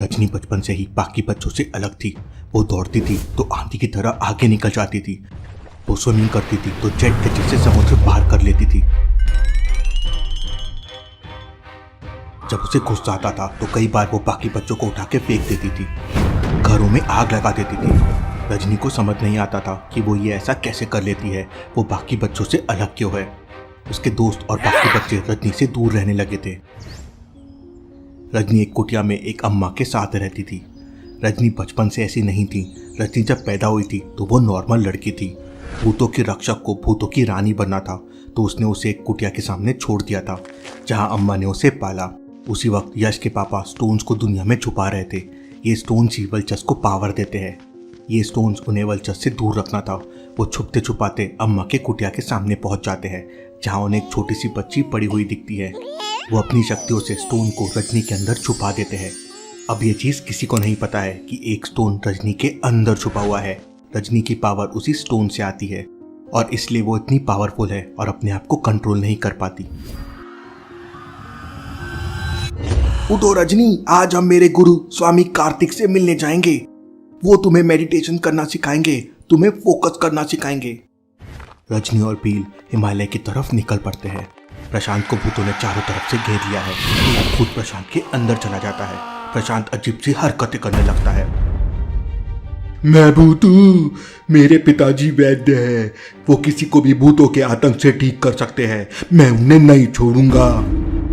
रजनी बचपन से ही बाकी बच्चों से अलग थी। वो दौड़ती थी तो आंधी की तरह आगे निकल जाती थी। वो स्विमिंग करती थी तो जेट के जैसे समुद्र पार कर लेती थी। जब उसे गुस्सा आता था तो कई बार वो बाकी बच्चों को उठा के फेंक देती थी, घरों में आग लगा देती थी। रजनी को समझ नहीं आता था कि वो ये ऐसा कैसे कर लेती है, वो बाकी बच्चों से अलग क्यों है। उसके दोस्त और बाकी बच्चे रजनी से दूर रहने लगे थे। रजनी एक कुटिया में एक अम्मा के साथ रहती थी। रजनी बचपन से ऐसी नहीं थी। रजनी जब पैदा हुई थी तो वो नॉर्मल लड़की थी। भूतों के रक्षक को भूतों की रानी बनना था तो उसने उसे एक कुटिया के सामने छोड़ दिया था जहां अम्मा ने उसे पाला। उसी वक्त यश के पापा स्टोन्स को दुनिया में छुपा रहे थे। ये स्टोन्स ही वल्चर्स को पावर देते हैं। ये स्टोन्स उन्हें वल्चर्स से दूर रखना था। वो छुपते छुपाते अम्मा के कुटिया के सामने पहुंच जाते हैं जहां उन्हें एक छोटी सी बच्ची पड़ी हुई दिखती है। वो अपनी शक्तियों से स्टोन को रजनी के अंदर छुपा देते हैं। अब ये चीज किसी को नहीं पता है कि एक स्टोन रजनी के अंदर छुपा हुआ है। रजनी की पावर उसी स्टोन से आती है और इसलिए वो इतनी पावरफुल है और अपने आप को कंट्रोल नहीं कर पाती। उठो रजनी, आज हम मेरे गुरु स्वामी कार्तिक से मिलने जाएंगे। वो तुम्हें मेडिटेशन करना सिखाएंगे, तुम्हें फोकस करना सिखाएंगे। रजनी और भील हिमालय की तरफ निकल पड़ते हैं। प्रशांत को भूतों ने चारों तरफ से घेर लिया है। भूत प्रशांत के अंदर चला जाता है। प्रशांत अजीब सी हरकतें करने लगता है। मैं भूतू, मेरे पिताजी वैद्य हैं। वो किसी को भी भूतों के आतंक से ठीक कर सकते हैं। मैं उन्हें नहीं छोड़ूंगा।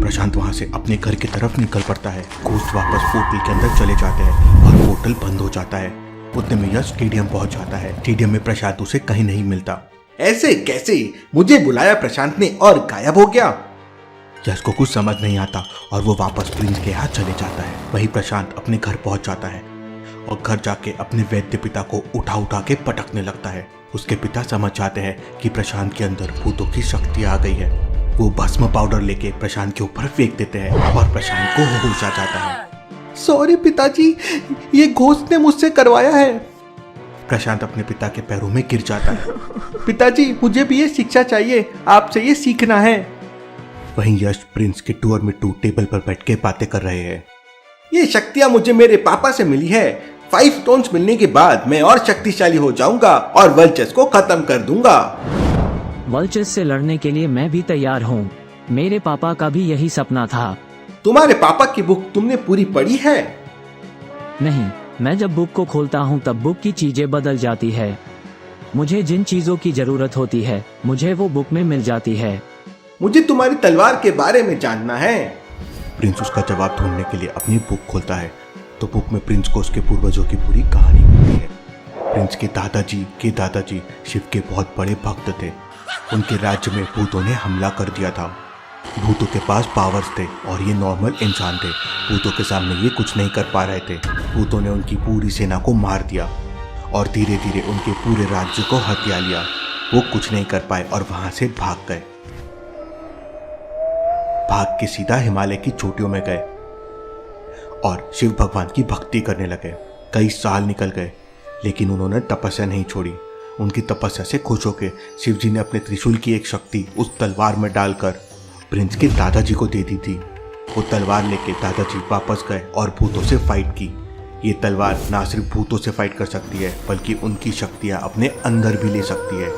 प्रशांत वहां से अपने घर की तरफ निकल पड़ता है। घोस्ट वापस पोर्टल के अंदर चले जाते हैं और पोर्टल बंद हो जाता है। उतने में यह स्टेडियम पहुंच जाता है। स्टेडियम में प्रशांत उसे कहीं नहीं मिलता। ऐसे कैसे? मुझे बुलाया प्रशांत ने और गायब हो गया। यश को कुछ समझ नहीं आता और वो वापस प्रिंस के हाथ चले जाता है। वहीं प्रशांत अपने घर पहुंच जाता है और घर जाके अपने वैद्य पिता को उठा उठा के पटकने लगता है। उसके पिता समझ जाते हैं कि प्रशांत के अंदर भूतों की शक्ति आ गई है। वो भस्म पाउडर लेके प्रशांत के ऊपर फेंक देते हैं और प्रशांत को होश आ जाता है। सॉरी पिताजी, ये घोस्ट ने मुझसे करवाया है। प्रशांत अपने पिता के पैरों में गिर जाता है। पिताजी, मुझे भी ये शिक्षा चाहिए, आपसे ये सीखना है। वहीं यश प्रिंस के टू और मिट्टू टेबल पर बैठ के बातें कर रहे हैं। ये शक्तियां मुझे मेरे पापा से मिली है। 5 स्टोन्स मिलने के बाद मैं और शक्तिशाली हो जाऊंगा और वल्चर्स को खत्म कर दूंगा। वल्चर्स से लड़ने के लिए मैं भी तैयार हूँ। मेरे पापा का भी यही सपना था। तुम्हारे पापा की बुक तुमने पूरी पढ़ी है? नहीं, मैं जब बुक को खोलता हूँ तब बुक की चीजें बदल जाती है। मुझे जिन चीजों की जरूरत होती है मुझे वो बुक में मिल जाती है। मुझे तुम्हारी तलवार के बारे में जानना है। प्रिंस उसका जवाब ढूंढने के लिए अपनी बुक खोलता है तो बुक में प्रिंस को उसके पूर्वजों की पूरी कहानी मिलती है। प्रिंस के दादाजी शिव के बहुत बड़े भक्त थे। उनके राज्य में भूतों ने हमला कर दिया था। भूतों के पास पावर्स थे और ये नॉर्मल इंसान थे। भूतों के सामने ये कुछ नहीं कर पा रहे थे। भूतों ने उनकी पूरी सेना को मार दिया और धीरे धीरे उनके पूरे राज्य को हत्या लिया। वो कुछ नहीं कर पाए और वहां से भाग गए। भाग के सीधा हिमालय की चोटियों में गए और शिव भगवान की भक्ति करने लगे। कई साल निकल गए लेकिन उन्होंने तपस्या नहीं छोड़ी। उनकी तपस्या से खुश होकर शिव जी ने अपने त्रिशूल की एक शक्ति उस तलवार में डालकर प्रिंस के दादाजी को दे दी थी। वो तलवार लेके दादाजी वापस गए और भूतों से फाइट की। ये तलवार ना सिर्फ भूतों से फाइट कर सकती है बल्कि उनकी शक्तियाँ अपने अंदर भी ले सकती है।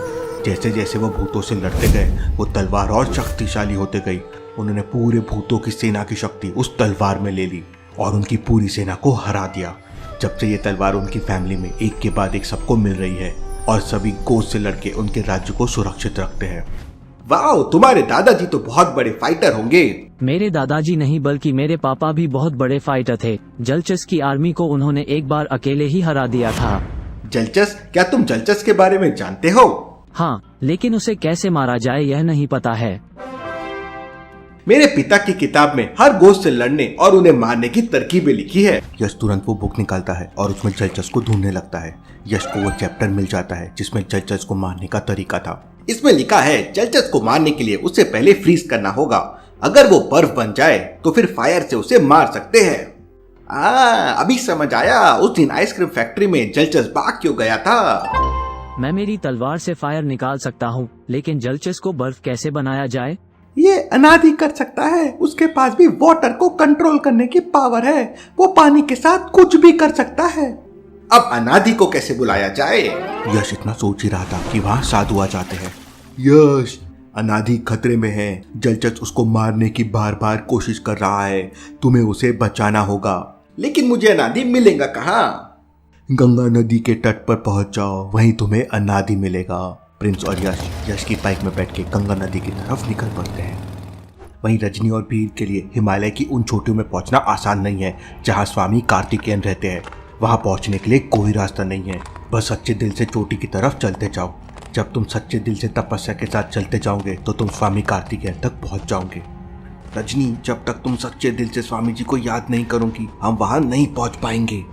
जैसे जैसे वो भूतों से लड़ते गए वो तलवार और शक्तिशाली होते गई। उन्होंने पूरे भूतों की सेना की शक्ति उस तलवार में ले ली और उनकी पूरी सेना को हरा दिया। जब से ये तलवार उनकी फैमिली में एक के बाद एक सबको मिल रही है और सभी घोस्ट से लड़के उनके राज्य को सुरक्षित रखते हैं। वाओ, तुम्हारे दादाजी तो बहुत बड़े फाइटर होंगे। मेरे दादाजी नहीं बल्कि मेरे पापा भी बहुत बड़े फाइटर थे। जलचस की आर्मी को उन्होंने एक बार अकेले ही हरा दिया था। जलचस? क्या तुम जलचस के बारे में जानते हो? हाँ, लेकिन उसे कैसे मारा जाए यह नहीं पता है। मेरे पिता की किताब में हर घोस्ट से लड़ने और उन्हें मारने की तरकीबें लिखी है। यश तुरंत वो बुक निकालता है और उसमें जलचस को ढूंढने लगता है। यश को वो चैप्टर मिल जाता है जिसमें जलचस को मारने का तरीका था। इसमें लिखा है जलचस को मारने के लिए उसे पहले फ्रीज करना होगा। अगर वो बर्फ बन जाए तो फिर फायर से उसे मार सकते हैं। अभी समझ आया उस दिन आइसक्रीम फैक्ट्री में जलचस भाग क्यों गया था। मैं मेरी तलवार से फायर निकाल सकता हूँ लेकिन जलचस को बर्फ कैसे बनाया जाए? ये अनादि कर सकता है, उसके पास भी वाटर को कंट्रोल करने की पावर है, वो पानी के साथ कुछ भी कर सकता है। अब अनादि को कैसे बुलाया जाए? यश इतना सोच ही रहा था कि वहां साधु आ जाते हैं। यश, अनादि खतरे में है। जलचर उसको मारने की बार बार कोशिश कर रहा है। तुम्हें उसे बचाना होगा। लेकिन मुझे अनादि मिलेगा कहाँ? गंगा नदी के तट पर पहुंच जाओ, वहीं तुम्हें अनादि मिलेगा। प्रिंस और यश की बाइक में बैठ के गंगा नदी की तरफ निकल पड़ते हैं। वहीं रजनी और भील के लिए हिमालय की उन चोटियों में पहुंचना आसान नहीं है जहां स्वामी कार्तिकेयन रहते हैं। वहां पहुंचने के लिए कोई रास्ता नहीं है, बस सच्चे दिल से चोटी की तरफ चलते जाओ। जब तुम सच्चे दिल से तपस्या के साथ चलते जाओगे तो तुम स्वामी कार्तिकेयन तक पहुंच जाओगे। रजनी, जब तक तुम सच्चे दिल से स्वामी जी को याद नहीं करोगी हम वहां नहीं पहुंच पाएंगे।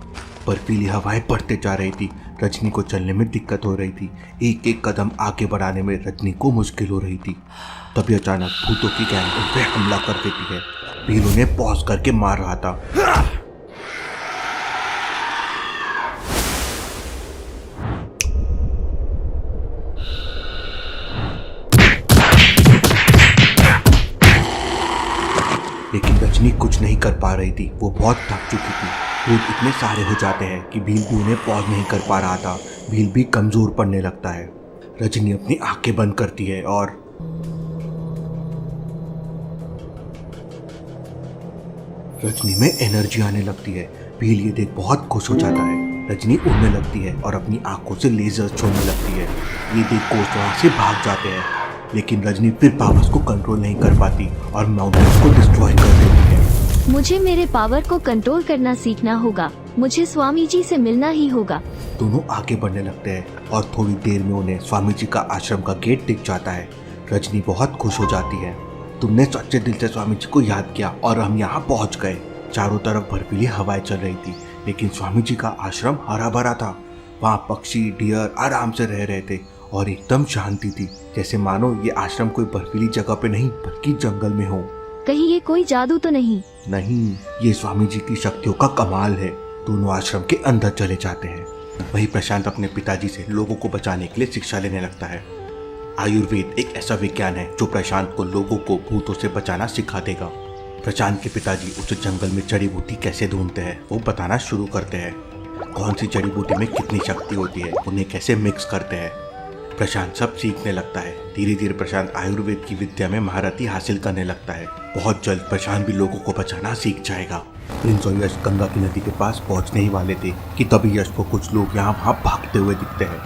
बर्फीली हवाएं बढ़ते जा रही थी। रजनी को चलने में दिक्कत हो रही थी। एक एक कदम आगे बढ़ाने में रजनी को मुश्किल हो रही थी। तभी अचानक भूतों की गैंग उन पे हमला कर देती है। भील उन्हें पॉज करके मार रहा था। लेकिन रजनी कुछ नहीं कर पा रही थी, वो बहुत थक चुकी थी। भूत इतने सारे हो जाते हैं कि भील भी उन्हें पॉज नहीं कर पा रहा था। भील भी कमजोर पड़ने लगता है। रजनी अपनी आंखें बंद करती है और रजनी में एनर्जी आने लगती है। भील ये देख बहुत खुश हो जाता है। रजनी उड़ने लगती है और अपनी आंखों से लेजर छोड़ने लगती है। ये देख गोस्ट वहां से भाग जाते हैं, लेकिन रजनी फिर पावर्स को कंट्रोल नहीं कर पाती और माउंटेन्स को डिस्ट्रॉय कर देती है। मुझे मेरे पावर को कंट्रोल करना सीखना होगा। मुझे स्वामी जी से मिलना ही होगा। दोनों आगे बढ़ने लगते हैं और थोड़ी देर में उन्हें स्वामी जी का आश्रम का गेट दिख जाता है। रजनी बहुत खुश हो जाती है। तुमने सच्चे दिल से स्वामी जी को याद किया और हम यहाँ पहुँच गए। चारों तरफ बर्फीली हवाएं चल रही थी, लेकिन स्वामी जी का आश्रम हरा भरा था। वहाँ पक्षी, डियर आराम से रह रहे थे और एकदम शांति थी, जैसे मानो ये आश्रम कोई बर्फीली जगह पे नहीं बल्कि जंगल में हो। कहीं ये कोई जादू तो नहीं? नहीं, ये स्वामी जी की शक्तियों का कमाल है। दोनों आश्रम के अंदर चले जाते हैं। वही प्रशांत अपने पिताजी से लोगों को बचाने के लिए शिक्षा लेने लगता है। आयुर्वेद एक ऐसा विज्ञान है जो प्रशांत को लोगों को भूतों से बचाना सिखा देगा। प्रशांत के पिताजी उसे जंगल में जड़ी बूटी कैसे ढूंढते हैं वो बताना शुरू करते हैं। कौन सी जड़ी बूटी में कितनी शक्ति होती है, उन्हें कैसे मिक्स करते हैं। प्रशांत सब सीखने लगता है। धीरे धीरे प्रशांत आयुर्वेद की विद्या में महारथी हासिल करने लगता है। बहुत जल्द प्रशांत भी लोगों को बचाना सीख जाएगा। प्रिंस और यश गंगा की नदी के पास पहुंचने ही वाले थे कि तभी यश को कुछ लोग यहाँ वहाँ भागते हुए दिखते हैं।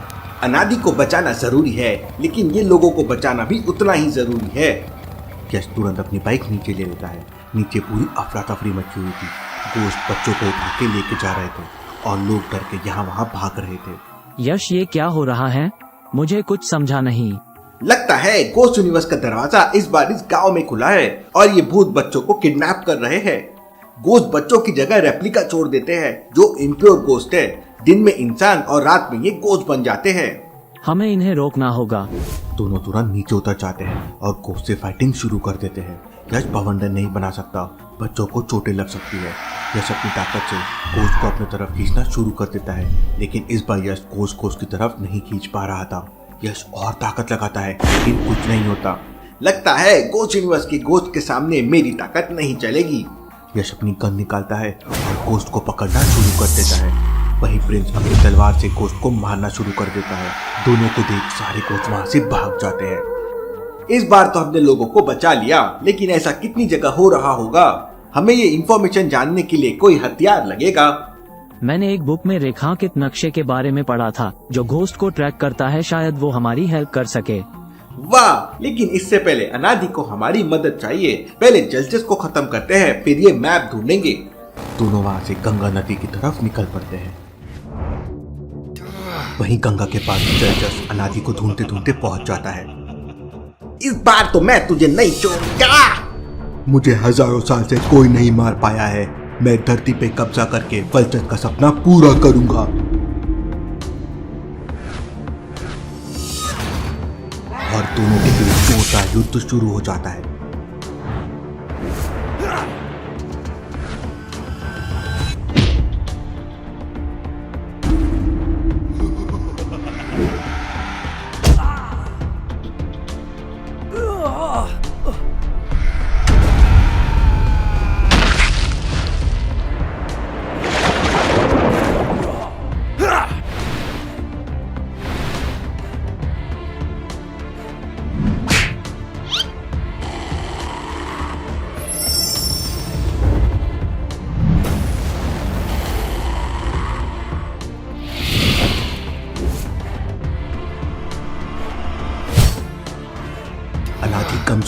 अनादि को बचाना जरूरी है, लेकिन ये लोगों को बचाना भी उतना ही जरूरी है। यश तुरंत अपनी बाइक नीचे ले लेता है। नीचे पूरी अफरा तफरी मची हुई थी। गोश्त बच्चों को उठा के लेके जा रहे थे और लोग डर के यहाँ वहाँ भाग रहे थे। यश, ये क्या हो रहा है? मुझे कुछ समझा नहीं। लगता है गोस्ट यूनिवर्स का दरवाजा इस बार इस गांव में खुला है और ये भूत बच्चों को किडनैप कर रहे हैं। गोस्ट बच्चों की जगह रेप्लिका छोड़ देते हैं जो इम्प्योर गोस्ट है। दिन में इंसान और रात में ये गोस्ट बन जाते हैं। हमें इन्हें रोकना होगा। दोनों तुरंत नीचे उतर जाते हैं और गोश्त से फाइटिंग शुरू कर देते हैं। यश बवंडर नहीं बना सकता, बच्चों को चोटें लग सकती है। यश अपनी ताकत से गोश्त को अपनी तरफ खींचना शुरू कर देता है, लेकिन इस बार यश गोश्त की तरफ नहीं खींच पा रहा था। यश और ताकत लगाता है, लेकिन कुछ नहीं होता। लगता है गोस्ट यूनिवर्स की गोश्त के सामने मेरी ताकत नहीं चलेगी। यश अपनी गन निकालता है और गोश्त को पकड़ना शुरू कर देता है। वहीं प्रिंस अपनी तलवार से गोश्त को मारना शुरू कर देता है। दोनों को देख सारे गोश्त वहां से भाग जाते हैं। इस बार तो हमने लोगों को बचा लिया, लेकिन ऐसा कितनी जगह हो रहा होगा? हमें ये इंफॉर्मेशन जानने के लिए कोई हथियार लगेगा। मैंने एक बुक में रेखांकित नक्शे के बारे में पढ़ा था जो घोस्ट को ट्रैक करता है। शायद वो हमारी हेल्प कर सके। वाह, लेकिन इससे पहले अनादि को हमारी मदद चाहिए। पहले जलचर को खत्म करते हैं, फिर ये मैप ढूंढेंगे। दोनों वहां से गंगा नदी की तरफ निकल पड़ते हैं। वहीं गंगा के पास जलचर अनादि को ढूंढते ढूंढते पहुंच जाता है। इस बार तो मैं तुझे नहीं छोड़ूंगा। मुझे हजारों साल से कोई नहीं मार पाया है। मैं धरती पे कब्जा करके वल्चर का सपना पूरा करूंगा। और दोनों के बीच जोरदार युद्ध शुरू हो जाता है।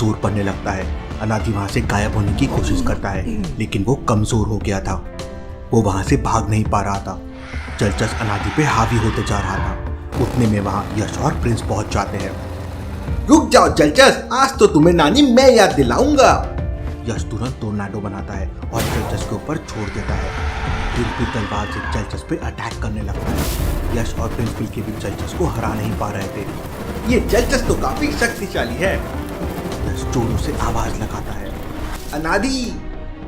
कमजोर पड़ने लगता है। अनादि वहां से गायब होने की कोशिश करता है, लेकिन वो कमजोर हो गया था। वो वहां से भाग नहीं पा रहा था। जलचस अनादि पे हावी होते जा रहा था। उतने में वहां यश और प्रिंस पहुंच जाते हैं। रुक जाओ जलचस, आज तो तुम्हें नानी मैं याद दिलाऊंगा। यश तुरंत टोर्नाडो बनाता है और जलचस के ऊपर छोड़ देता है। प्रिंस भी तलवार से जलचस पे अटैक करने लगता है। यश और प्रिंस बिल्कुल भी जलचस को हरा नहीं पा रहे थे। ये जलचस तो काफी शक्तिशाली है। यश जोरों से आवाज लगाता है, अनादि,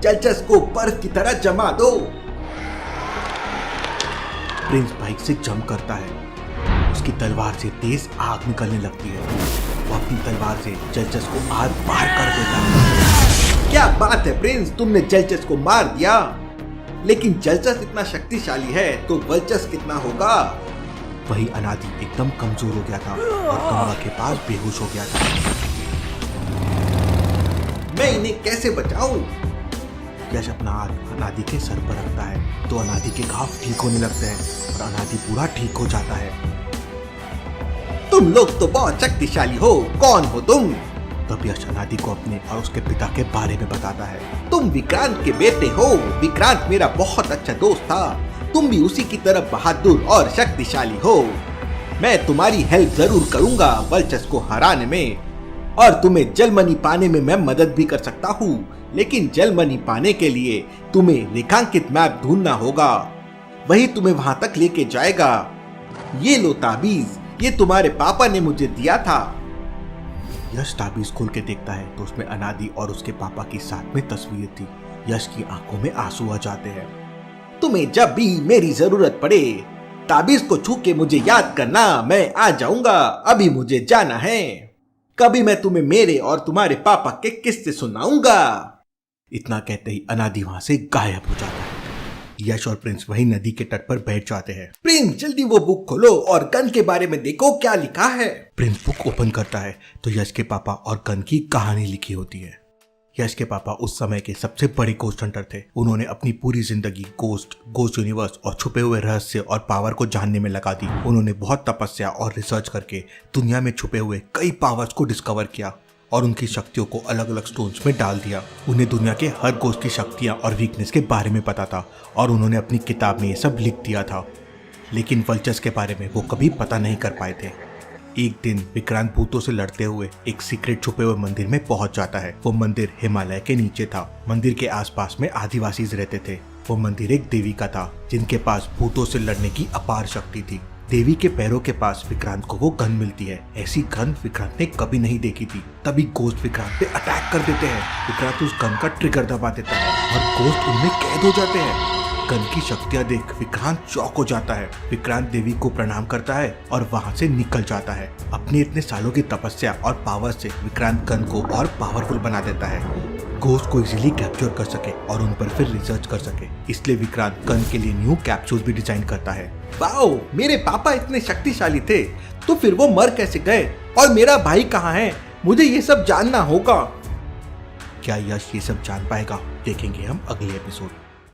जलचस को बर्फ की तरह जमा दो। प्रिंस बाइक से जंप करता है। उसकी तलवार से तेज आग निकलने लगती है। वो अपनी तलवार से जलचस को आग पार कर देता है। क्या बात है प्रिंस, तुमने जलचस को मार दिया। लेकिन जलचस इतना शक्तिशाली है तो वलचस कितना होगा। वही अनादि एकदम कमजोर हो गया था और गंगा के पास बेहोश हो गया था। मैं इन्हें कैसे बचाऊं? यश अपना हाथ अनादि के सर पर रखता है तो अनादि के घाव ठीक होने लगते हैं और अनादि पूरा ठीक हो जाता है। तुम लोग तो बहुत शक्तिशाली हो, कौन हो तुम? तब यश अनादि को अपने और उसके पिता के बारे में बताता है। तुम विक्रांत के बेटे हो। विक्रांत मेरा बहुत अच्छा दोस्त था। तुम भी उसी की तरह बहादुर और शक्तिशाली हो। मैं तुम्हारी हेल्प जरूर करूंगा वलचस को हराने में, और तुम्हें जलमणि पाने में मैं मदद भी कर सकता हूँ। लेकिन जलमणि पाने के लिए तुम्हें रेखांकित मैप ढूंढना होगा, वही तुम्हें वहां तक लेके जाएगा। ये लो ताबीज, ये तुम्हारे पापा ने मुझे दिया था। यश ताबीज खोल के देखता है तो उसमें अनादि और उसके पापा की साथ में तस्वीर थी। यश की आंखों में आंसू आ जाते हैं। तुम्हें जब भी मेरी जरूरत पड़े ताबीज को छू के मुझे याद करना, मैं आ जाऊंगा। अभी मुझे जाना है। कभी मैं तुम्हें मेरे और तुम्हारे पापा के किस्से सुनाऊंगा। इतना कहते ही अनादि वहां से गायब हो जाता है। यश और प्रिंस वही नदी के तट पर बैठ जाते हैं। प्रिंस जल्दी वो बुक खोलो और गन के बारे में देखो क्या लिखा है। प्रिंस बुक ओपन करता है तो यश के पापा और गन की कहानी लिखी होती है। यश के पापा उस समय के सबसे बड़े गोस्ट हंटर थे। उन्होंने अपनी पूरी जिंदगी गोस्ट यूनिवर्स और छुपे हुए रहस्य और पावर को जानने में लगा दी। उन्होंने बहुत तपस्या और रिसर्च करके दुनिया में छुपे हुए कई पावर्स को डिस्कवर किया और उनकी शक्तियों को अलग अलग स्टोन्स में डाल दिया। उन्हें दुनिया के हर गोस्ट की शक्तियां और वीकनेस के बारे में पता था और उन्होंने अपनी किताब में ये सब लिख दिया था। लेकिन वलचस के बारे में वो कभी पता नहीं कर पाए थे। एक दिन विक्रांत भूतों से लड़ते हुए एक सीक्रेट छुपे हुए मंदिर में पहुंच जाता है। वो मंदिर हिमालय के नीचे था। मंदिर के आसपास में आदिवासी रहते थे। वो मंदिर एक देवी का था जिनके पास भूतों से लड़ने की अपार शक्ति थी। देवी के पैरों के पास विक्रांत को वो गन मिलती है। ऐसी गन विक्रांत ने कभी नहीं देखी थी। तभी गोस्ट विक्रांत पे अटैक कर देते हैं। विक्रांत उस गन का ट्रिगर दबा देता है और गोस्ट उनमें कैद हो जाते हैं। गन की शक्तियां देख विक्रांत चौंक हो जाता है। विक्रांत देवी को प्रणाम करता है और वहां से निकल जाता है। अपने इतने सालों की तपस्या और पावर से विक्रांत गन को और पावरफुल बना देता है, गोस्ट को इजीली कैप्चर कर सके और उन पर फिर रिसर्च कर सके। इसलिए विक्रांत गन के लिए न्यू कैप्सूल भी डिजाइन करता है। वाओ, मेरे पापा इतने शक्तिशाली थे तो फिर वो मर कैसे गए, और मेरा भाई कहाँ है? मुझे ये सब जानना होगा। क्या यश ये सब जान पाएगा? देखेंगे हम अगले एपिसोड।